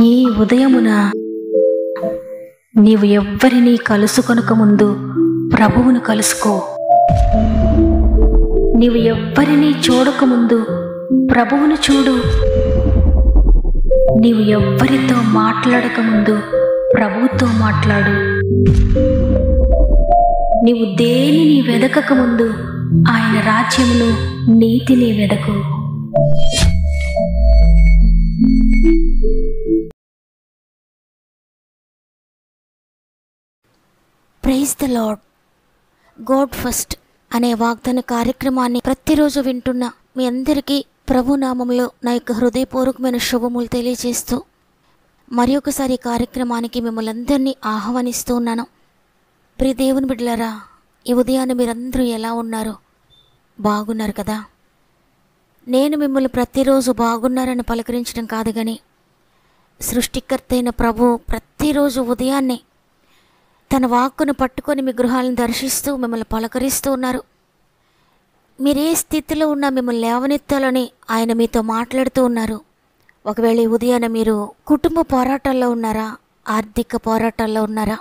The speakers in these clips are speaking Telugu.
ఈ ఉదయమున నీవు ఎవ్వరినీ కలుసుకొనక ముందు ప్రభువును కలుసుకో. నీవు ఎవ్వరినీ చూడకముందు ప్రభువును చూడు. నీవు ఎవ్వరితో మాట్లాడకముందు ప్రభువుతో మాట్లాడు. నీవు దేనిని వెదకకముందు ఆయన రాజ్యమును నీతిని వెదకు. Praise the Lord. God first అనే వాగ్దాన కార్యక్రమాన్ని ప్రతిరోజు వింటున్న మీ అందరికీ ప్రభు నామములో నా యొక్క హృదయపూర్వకమైన శుభములు తెలియజేస్తూ మరి ఒకసారి ఈ కార్యక్రమానికి మిమ్మల్ని అందరినీ ఆహ్వానిస్తూ ఉన్నాను. ప్రియ దేవుని బిడ్డలారా, ఈ ఉదయాన్ని మీరందరూ ఎలా ఉన్నారు? బాగున్నారు కదా? నేను మిమ్మల్ని ప్రతిరోజు బాగున్నారని పలకరించడం కాదు, కానీ సృష్టికర్త అయిన ప్రభు ప్రతిరోజు ఉదయాన్నే తన వాక్కును పట్టుకొని మీ గృహాలను దర్శిస్తూ మిమ్మల్ని పలకరిస్తూ ఉన్నారు. మీరే స్థితిలో ఉన్నా మిమ్మల్ని లేవనెత్తాలని ఆయన మీతో మాట్లాడుతూ ఉన్నారు. ఒకవేళ ఈ ఉదయాన మీరు కుటుంబ పోరాటాల్లో ఉన్నారా? ఆర్థిక పోరాటాల్లో ఉన్నారా?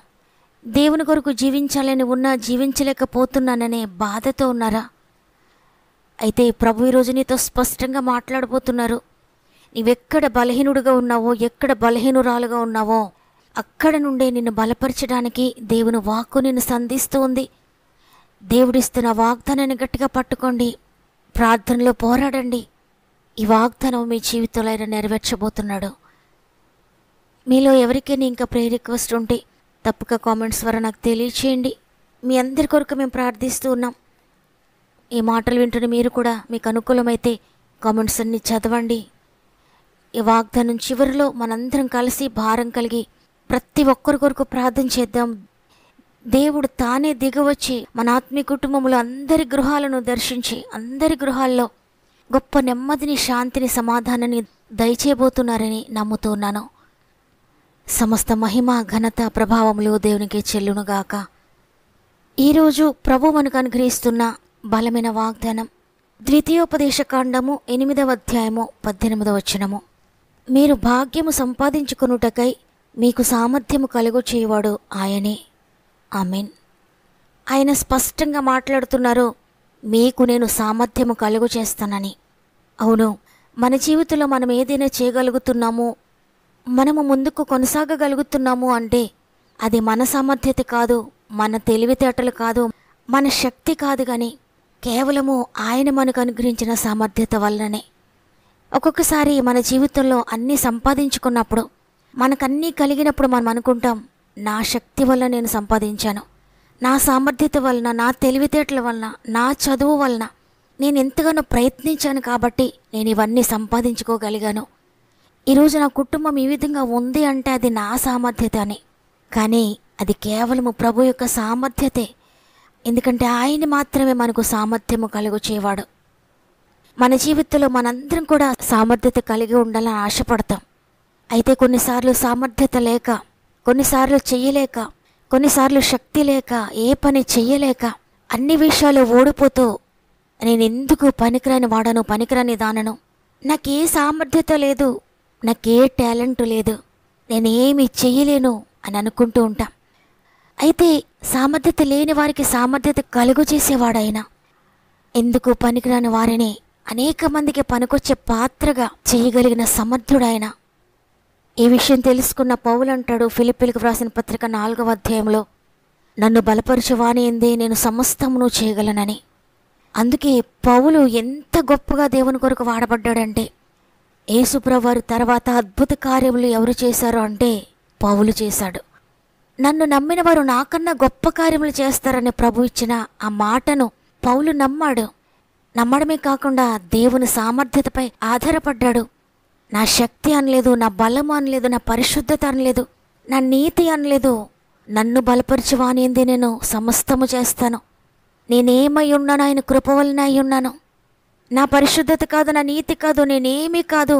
దేవుని కొరకు జీవించాలని ఉన్నా జీవించలేకపోతున్నాననే బాధతో ఉన్నారా? అయితే ప్రభు ఈరోజు నీతో స్పష్టంగా మాట్లాడబోతున్నారు. నీవెక్కడ బలహీనుడిగా ఉన్నావో, ఎక్కడ బలహీనురాలుగా ఉన్నావో అక్కడ నుండే నిన్ను బలపరచడానికి దేవుని వాక్కు నిన్ను సంధిస్తూ ఉంది. దేవుడిస్తున్న వాగ్దానాన్ని గట్టిగా పట్టుకోండి, ప్రార్థనలో పోరాడండి. ఈ వాగ్దానం మీ జీవితంలో ఆయన నెరవేర్చబోతున్నాడు. మీలో ఎవరికైనా ఇంకా ప్రేయర్ రిక్వెస్ట్ ఉంటే తప్పక కామెంట్స్ ద్వారా నాకు తెలియచేయండి. మీ అందరి కొరకు మేము ప్రార్థిస్తూ ఉన్నాం. ఈ మాటలు వింటున్న మీరు కూడా మీకు అనుకూలమైతే కామెంట్స్ అన్ని చదవండి. ఈ వాగ్దానం చివరిలో మనందరం కలిసి భారం కలిగి ప్రతి ఒక్కరి కొరకు ప్రార్థన చేద్దాం. దేవుడు తానే దిగవచ్చి మన ఆత్మీయ కుటుంబంలో అందరి గృహాలను దర్శించి అందరి గృహాల్లో గొప్ప నెమ్మదిని, శాంతిని, సమాధానాన్ని దయచేయబోతున్నారని నమ్ముతూ ఉన్నాను. సమస్త మహిమ, ఘనత, ప్రభావములు దేవునికి చెల్లునుగాక. ఈరోజు ప్రభు మనకు అనుగ్రహిస్తున్న బలమైన వాగ్దానం ద్వితీయోపదేశకాండము 8వ అధ్యాయము 18వ వచనము. మీరు భాగ్యము సంపాదించుకొనుటకై మీకు సామర్థ్యము కలుగు చేయవాడు ఆయనే. ఆమేన్. ఆయన స్పష్టంగా మాట్లాడుతున్నారు, మీకు నేను సామర్థ్యము కలుగు చేస్తానని. అవును, మన జీవితంలో మనం ఏదైనా చేయగలుగుతున్నాము, మనము ముందుకు కొనసాగగలుగుతున్నాము అంటే అది మన సామర్థ్యత కాదు, మన తెలివితేటలు కాదు, మన శక్తి కాదు, కానీ కేవలము ఆయన మనకు అనుగ్రహించిన సామర్థ్యత వల్లనే. ఒక్కొక్కసారి మన జీవితంలో అన్నీ సంపాదించుకున్నప్పుడు, మనకన్నీ కలిగినప్పుడు మనం అనుకుంటాం, నా శక్తి వల్ల నేను సంపాదించాను, నా సామర్థ్యత వలన, నా తెలివితేటల వలన, నా చదువు వలన నేను ఎంతగానో ప్రయత్నించాను కాబట్టి నేను ఇవన్నీ సంపాదించుకోగలిగాను. ఈరోజు నా కుటుంబం ఈ విధంగా ఉంది అంటే అది నా సామర్థ్యత అని. కానీ అది కేవలము ప్రభు యొక్క సామర్థ్యతే. ఎందుకంటే ఆయన మాత్రమే మనకు సామర్థ్యము కలుగు చేయవాడు. మన జీవితంలో మనందరం కూడా సామర్థ్యత కలిగి ఉండాలని ఆశపడతాం. అయితే కొన్నిసార్లు సామర్థ్యత లేక, కొన్నిసార్లు చెయ్యలేక, కొన్నిసార్లు శక్తి లేక, ఏ పని చెయ్యలేక, అన్ని విషయాలు ఓడిపోతూ నేను ఎందుకు పనికిరాని వాడను, పనికిరాని దానను, నాకే సామర్థ్యత లేదు, నాకే టాలెంట్ లేదు, నేనేమి చెయ్యలేను అని అనుకుంటూ ఉంటాం. అయితే సామర్థ్యత లేని వారికి సామర్థ్యత కలుగు చేసేవాడైనా, ఎందుకు పనికిరాని వారిని అనేక మందికి పనికొచ్చే పాత్రగా చేయగలిగిన సమర్థుడైన. ఈ విషయం తెలుసుకున్న పౌలు అంటాడు ఫిలిప్పీలకు వ్రాసిన పత్రిక 4వ అధ్యాయంలో, నన్ను బలపరచువాని ఎందే నేను సమస్తమును చేయగలనని. అందుకే పౌలు ఎంత గొప్పగా దేవుని కొరకు వాడబడ్డాడంటే, యేసుప్రభువారి తర్వాత అద్భుత కార్యములు ఎవరు చేశారు అంటే పౌలు చేశాడు. నన్ను నమ్మిన వారు నాకన్నా గొప్ప కార్యములు చేస్తారని ప్రభు ఇచ్చిన ఆ మాటను పౌలు నమ్మాడు. నమ్మడమే కాకుండా దేవుని సామర్థ్యతపై ఆధారపడ్డాడు. నా శక్తి అనలేదు, నా బలము అనలేదు, నా పరిశుద్ధత అనలేదు, నా నీతి అనలేదు, నన్ను బలపరచువాని ఎందే నేను సమస్తము చేస్తాను, నేనేమై ఉన్నాను ఆయన కృప వలన అయి ఉన్నాను, నా పరిశుద్ధత కాదు, నా నీతి కాదు, నేనేమీ కాదు,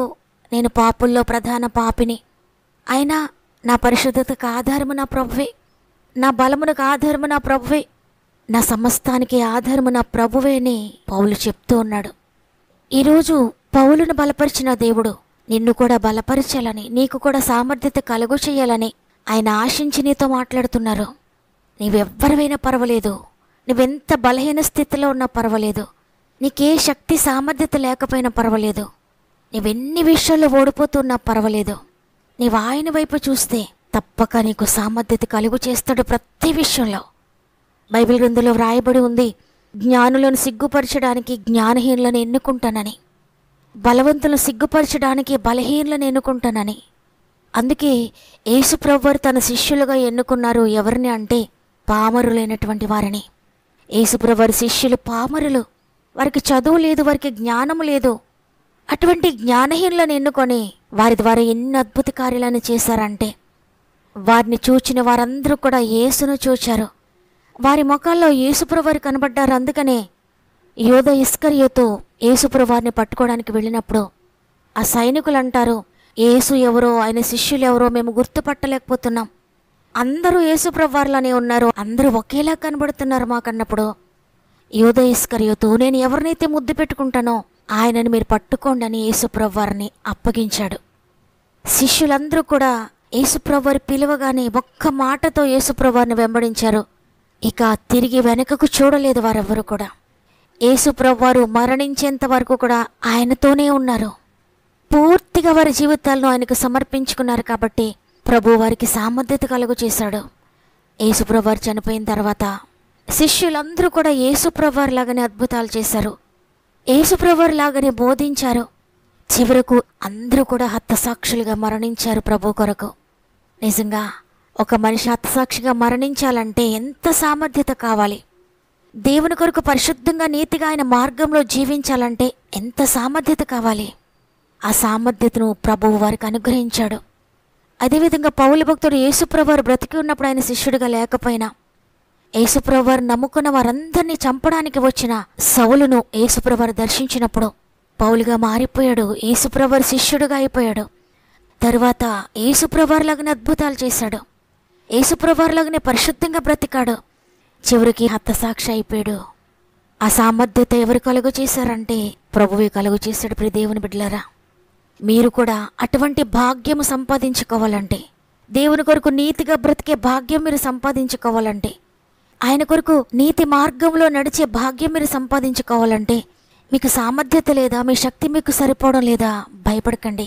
నేను పాపుల్లో ప్రధాన పాపిని, అయినా నా పరిశుద్ధతకు ఆధారము నా ప్రభువే, నా బలమునకు ఆధారము నా ప్రభువే, నా సమస్తానికి ఆధారము నా ప్రభువే అని పౌలు చెప్తూ ఉన్నాడు. ఈరోజు పౌలును బలపరిచిన దేవుడు నిన్ను కూడా బలపరచాలని, నీకు కూడా సామర్థ్యత కలుగు చేయాలని ఆయన ఆశించి నీతో మాట్లాడుతున్నారు. నీవెవ్వరివైనా పర్వాలేదు, నువ్వెంత బలహీన స్థితిలో ఉన్నా పర్వాలేదు, నీకే శక్తి సామర్థ్యత లేకపోయినా పర్వాలేదు, నీవెన్ని విషయాల్లో ఓడిపోతున్నా పర్వాలేదు, నీవు ఆయన వైపు చూస్తే తప్పక నీకు సామర్థ్యత కలుగు చేస్తాడు ప్రతి విషయంలో. బైబిల్ గ్రంథంలో వ్రాయబడి ఉంది, జ్ఞానులను సిగ్గుపరచడానికి జ్ఞానహీనులను ఎన్నుకుంటానని, బలవంతులను సిగ్గుపరచడానికి బలహీనులను ఎన్నుకుంటానని. అందుకే యేసుప్రభువారు తన శిష్యులుగా ఎన్నుకున్నారు. ఎవరిని అంటే పామరులైనటువంటి వారిని. యేసుప్రభువారి శిష్యులు పామరులు, వారికి చదువు లేదు, వారికి జ్ఞానం లేదు. అటువంటి జ్ఞానహీనులను ఎన్నుకొని వారి ద్వారా ఎన్ని అద్భుత కార్యాలను చేశారంటే వారిని చూచిన వారందరూ కూడా యేసును చూచారు. వారి ముఖాల్లో యేసుప్రభువారు కనబడ్డారు. అందుకనే యోధ ఇస్కరియోతు యేసుప్రభువారిని పట్టుకోవడానికి వెళ్ళినప్పుడు ఆ సైనికులు అంటారు, యేసు ఎవరో, ఆయన శిష్యులు ఎవరో మేము గుర్తుపట్టలేకపోతున్నాం, అందరూ యేసుప్రభువారిలానే ఉన్నారు, అందరూ ఒకేలా కనబడుతున్నారు మాకన్నప్పుడు యోధ ఇస్కరియోతు, నేను ఎవరినైతే ముద్దు పెట్టుకుంటానో ఆయనను మీరు పట్టుకోండి అని యేసుప్రభువారిని అప్పగించాడు. శిష్యులందరూ కూడా యేసుప్రభువారు పిలువగానే ఒక్క మాటతో యేసుప్రభువారిని వెంబడించారు. ఇక తిరిగి వెనకకు చూడలేదు వారెవ్వరూ కూడా. యేసుప్రభువారు మరణించేంత వరకు కూడా ఆయనతోనే ఉన్నారు. పూర్తిగా వారి జీవితాలను ఆయనకు సమర్పించుకున్నారు. కాబట్టి ప్రభు వారికి సామర్థ్యత కలుగు చేశాడు. యేసుప్రభువారు చనిపోయిన తర్వాత శిష్యులందరూ కూడా యేసుప్రభువారి లాగానే అద్భుతాలు చేశారు, యేసుప్రభువారి లాగానే బోధించారు. చివరకు అందరూ కూడా హతసాక్షులుగా మరణించారు ప్రభు కొరకు. నిజంగా ఒక మనిషి హతసాక్షిగా మరణించాలంటే ఎంత సామర్థ్యత కావాలి, దేవుని కొరకు పరిశుద్ధంగా నీతిగా ఆయన మార్గంలో జీవించాలంటే ఎంత సామర్థ్యత కావాలి. ఆ సామర్థ్యతను ప్రభువు వారికి అనుగ్రహించాడు. అదేవిధంగా పౌలు భక్తుడు యేసుప్రభువారు బ్రతికి ఉన్నప్పుడు ఆయన శిష్యుడిగా లేకపోయినా యేసుప్రభువారు నమ్ముకున్న వారందరినీ చంపడానికి వచ్చిన సౌలును యేసుప్రభువారు దర్శించినప్పుడు పౌలుగా మారిపోయాడు, యేసుప్రభువారు శిష్యుడిగా అయిపోయాడు. తరువాత యేసుప్రభువారిలాగానే అద్భుతాలు చేశాడు, యేసుప్రభువారిలాగానే పరిశుద్ధంగా బ్రతికాడు. చివరికి హతసాక్షి అయిపోయాడు. ఆ సామర్థ్యత ఎవరు కలుగు చేశారంటే ప్రభువే కలుగు చేశాడు. ప్రియ దేవుని బిడ్డలారా, మీరు కూడా అటువంటి భాగ్యము సంపాదించుకోవాలంటే, దేవుని కొరకు నీతిగా బ్రతికే భాగ్యం మీరు సంపాదించుకోవాలంటే, ఆయన కొరకు నీతి మార్గంలో నడిచే భాగ్యం మీరు సంపాదించుకోవాలంటే మీకు సామర్థ్యత లేదా, మీ శక్తి మీకు సరిపోవడం లేదా, భయపడకండి.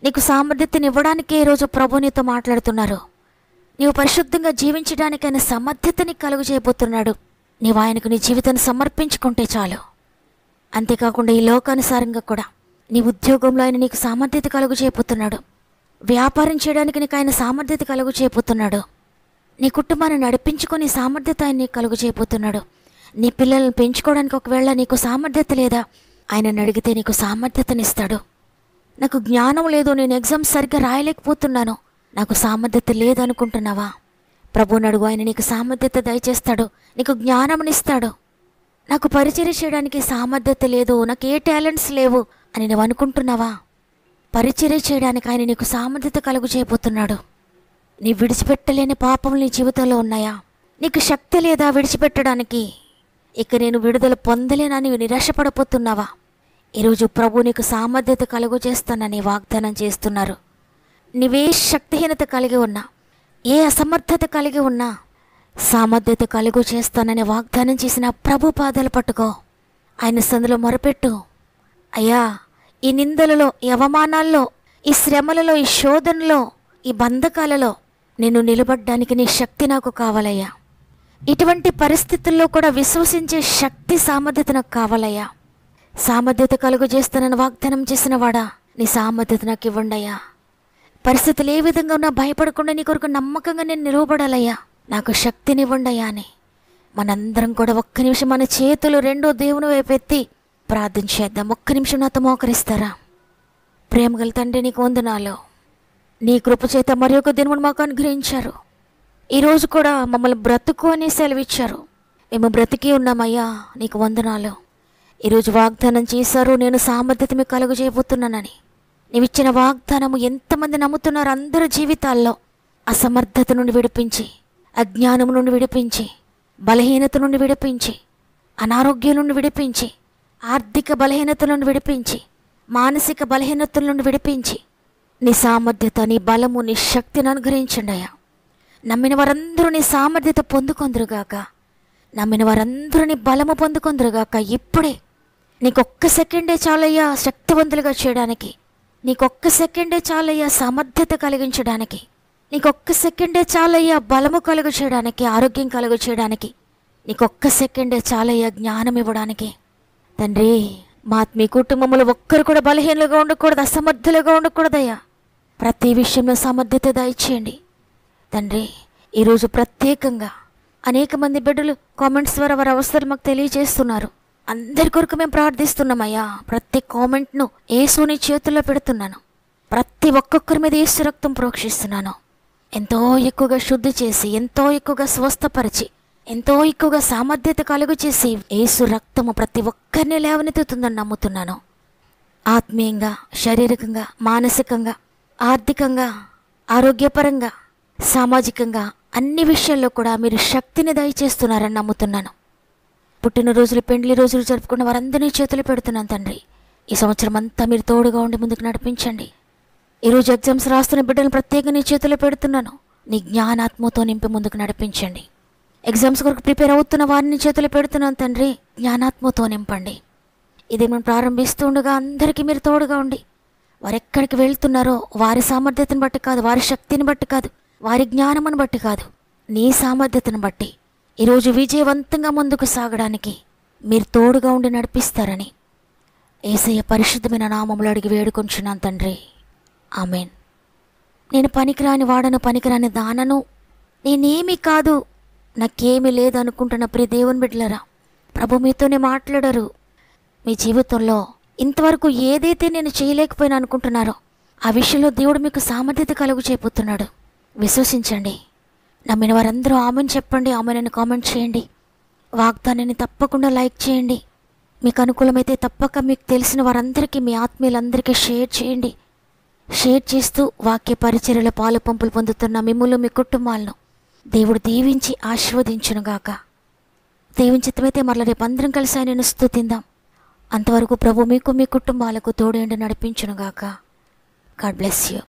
నీకు సామర్థ్యతను ఇవ్వడానికే ఈరోజు ప్రభు నీతో మాట్లాడుతున్నారు. నీవు పరిశుద్ధంగా జీవించడానికి ఆయన సమర్థతని కలుగు చేయబోతున్నాడు. నీవు ఆయనకు నీ జీవితాన్ని సమర్పించుకుంటే చాలు. అంతేకాకుండా ఈ లోకానుసారంగా కూడా నీ ఉద్యోగంలో ఆయన నీకు సామర్థ్యత కలుగు చేయబోతున్నాడు. వ్యాపారం చేయడానికి నీకు ఆయన సామర్థ్యత కలుగు చేయబోతున్నాడు. నీ కుటుంబాన్ని నడిపించుకొని సామర్థ్యత ఆయన నీకు కలుగు చేయబోతున్నాడు. నీ పిల్లల్ని పెంచుకోవడానికి ఒకవేళ నీకు సామర్థ్యత లేదా, ఆయనను అడిగితే నీకు సామర్థ్యతనిస్తాడు. నాకు జ్ఞానం లేదు, నేను ఎగ్జామ్స్ సరిగ్గా రాయలేకపోతున్నాను, నాకు సామర్థ్యత లేదనుకుంటున్నావా? ప్రభువుని అడుగు, ఆయన నీకు సామర్థ్యత దయచేస్తాడు, నీకు జ్ఞానంనిస్తాడు. నాకు పరిచర్య చేయడానికి సామర్థ్యత లేదు, నాకు ఏ టాలెంట్స్ లేవు అని నువ్వు అనుకుంటున్నావా? పరిచర్య చేయడానికి ఆయన నీకు సామర్థ్యత కలుగు చేయబోతున్నాడు. నీ విడిచిపెట్టలేని పాపములు నీ జీవితంలో ఉన్నాయా? నీకు శక్తి లేదా విడిచిపెట్టడానికి? ఇక నేను విడుదల పొందలేనని నిరాశపడిపోతున్నావా? ఈరోజు ప్రభు నీకు సామర్థ్యత కలుగు చేస్తానని వాగ్దానం చేస్తున్నారు. నీవే శక్తిహీనత కలిగి ఉన్నా, ఏ అసమర్థత కలిగి ఉన్నా సామర్థ్యత కలుగు చేస్తానని వాగ్దానం చేసిన ప్రభు పాదాలు పట్టుకో, ఆయన సందులో మొరపెట్టు. అయ్యా, ఈ నిందలలో, ఈ అవమానాల్లో, ఈ శ్రమలలో, ఈ శోధనలో, ఈ బంధకాలలో నేను నిలబడ్డానికి నీ శక్తి నాకు కావాలయ్యా. ఇటువంటి పరిస్థితుల్లో కూడా విశ్వసించే శక్తి, సామర్థ్యత నాకు కావాలయ్యా. సామర్థ్యత కలుగు చేస్తానని వాగ్దానం చేసిన వాడా, నీ సామర్థ్యత నాకు ఇవ్వండియ్యా. పరిస్థితులు ఏ విధంగా ఉన్నా భయపడకుండా నీ కొరకు నమ్మకంగా నేను నిలవబడాలయ్యా, నాకు శక్తినివ్వండియ్యా అని మనందరం కూడా ఒక్క నిమిషం మన చేతులు రెండో దేవుని వైపు ఎత్తి ప్రార్థన చేద్దాం. ఒక్క నిమిషం నాతో మోకరిస్తారా? ప్రేమగల తండ్రి, నీకు వందనాలు. నీ కృప చేత మరి ఒక దినమును మాకు అనుగ్రహించారు. ఈరోజు కూడా మమ్మల్ని బ్రతుకు అని సెలవిచ్చారు. మేము బ్రతికి ఉన్నామయ్యా, నీకు వందనాలు. ఈరోజు వాగ్దానం చేశారు, నేను సామర్థ్యత మీకు కలుగు చేయబోతున్నానని. నీవిచ్చిన వాగ్దానము ఎంతమంది నమ్ముతున్నారు? అందరి జీవితాల్లో అసమర్థత నుండి విడిపించి, అజ్ఞానం నుండి విడిపించి, బలహీనత నుండి విడిపించి, అనారోగ్యం నుండి విడిపించి, ఆర్థిక బలహీనత నుండి విడిపించి, మానసిక బలహీనతల నుండి విడిపించి నీ సామర్థ్యత, నీ బలము, నీ శక్తిని అనుగ్రహించండి అయ్యా. నమ్మిన వారందరూ నీ సామర్థ్యత పొందుకొందురుగాక. నమ్మిన వారందరూ నీ బలము పొందుకొందురుగాక. ఇప్పుడే నీకొక్క సెకండే చాలయ్యా శక్తివంతులుగా చేయడానికి. నీకొక్క సెకండే చాలయ్యా సామర్థ్యత కలిగించడానికి. నీకొక్క సెకండే చాలయ్యా బలము కలుగు చేయడానికి, ఆరోగ్యం కలుగు చేయడానికి. నీకొక్క సెకండే చాలయ్యా జ్ఞానం ఇవ్వడానికి. తండ్రి, మీ కుటుంబంలో ఒక్కరు కూడా బలహీనలుగా ఉండకూడదు, అసమర్థులుగా ఉండకూడదయ్యా. ప్రతి విషయంలో సమర్థత దయచేయండి తండ్రి. ఈరోజు ప్రత్యేకంగా అనేక మంది బిడ్డలు కామెంట్స్ ద్వారా వారి అవసరాలు మాకు తెలియజేస్తున్నారు. అందరి కొరకు మేము ప్రార్థిస్తున్నామయ్యా. ప్రతి కామెంట్ను యేసుని చేతుల్లో పెడుతున్నాను. ప్రతి ఒక్కొక్కరి మీద యేసు రక్తం ప్రోక్షిస్తున్నాను. ఎంతో ఎక్కువగా శుద్ధి చేసి, ఎంతో ఎక్కువగా స్వస్థపరిచి, ఎంతో ఎక్కువగా సామర్థ్యత కలుగు చేసి యేసు రక్తము ప్రతి ఒక్కరిని లేవనెత్తుతుందని నమ్ముతున్నాను. ఆత్మీయంగా, శారీరకంగా, మానసికంగా, ఆర్థికంగా, ఆరోగ్యపరంగా, సామాజికంగా అన్ని విషయాల్లో కూడా మీరు శక్తిని దయచేస్తున్నారని నమ్ముతున్నాను. పుట్టినరోజులు, పెండ్లి రోజులు జరుపుకున్న వారందరినీ చేతులు పెడుతున్నాను తండ్రి. ఈ సంవత్సరం అంతా మీరు తోడుగా ఉండి ముందుకు నడిపించండి. ఈరోజు ఎగ్జామ్స్ రాస్తున్న బిడ్డలను ప్రత్యేకంగా నీ చేతులు పెడుతున్నాను. నీ జ్ఞానాత్మతో నింపి ముందుకు నడిపించండి. ఎగ్జామ్స్ కొరకు ప్రిపేర్ అవుతున్న వారిని చేతులు పెడుతున్నాను తండ్రి. జ్ఞానాత్మతో నింపండి. ఇది మనం ప్రారంభిస్తూ ఉండగా అందరికీ మీరు తోడుగా ఉండి వారు ఎక్కడికి వెళ్తున్నారో వారి సామర్థ్యతను బట్టి కాదు, వారి శక్తిని బట్టి కాదు, వారి జ్ఞానమును బట్టి కాదు, నీ సామర్థ్యతను బట్టి ఈరోజు విజయవంతంగా ముందుకు సాగడానికి మీరు తోడుగా ఉండి నడిపిస్తారని యేసయ్య పరిశుద్ధమైన నామములో అడిగి వేడుకొంచున్నాను తండ్రి. ఆమెన్. నేను పనికిరాని వాడను, పనికిరాని దానను, నేనేమీ కాదు, నాకేమీ లేదు అనుకుంటున్న ప్రియ దేవుని బిడ్డలరా, ప్రభు మీతోనే మాట్లాడరు. మీ జీవితంలో ఇంతవరకు ఏదైతే నేను చేయలేకపోయినా అనుకుంటున్నారో ఆ విషయంలో దేవుడు మీకు సామర్థ్యత కలుగు చేయబోతున్నాడు. విశ్వసించండి. నమ్మిన వారందరూ ఆమెను చెప్పండి, ఆమెను కామెంట్ చేయండి. వాగ్దానాన్ని తప్పకుండా లైక్ చేయండి. మీకు అనుకూలమైతే తప్పక మీకు తెలిసిన వారందరికీ, మీ ఆత్మీయులందరికీ షేర్ చేయండి. షేర్ చేస్తూ వాక్య పరిచర్యలో పాలు పంపులు పొందుతున్న మిమ్ములు, మీ కుటుంబాలను దేవుడు దీవించి ఆశీర్వదించునుగాక. దేవుని చిత్తమైతే మరల రేపు అందరం కలిసి ఆయనను స్తుతిందాం. అంతవరకు ప్రభు మీకు, మీ కుటుంబాలకు తోడేండి నడిపించునుగాక. God bless you.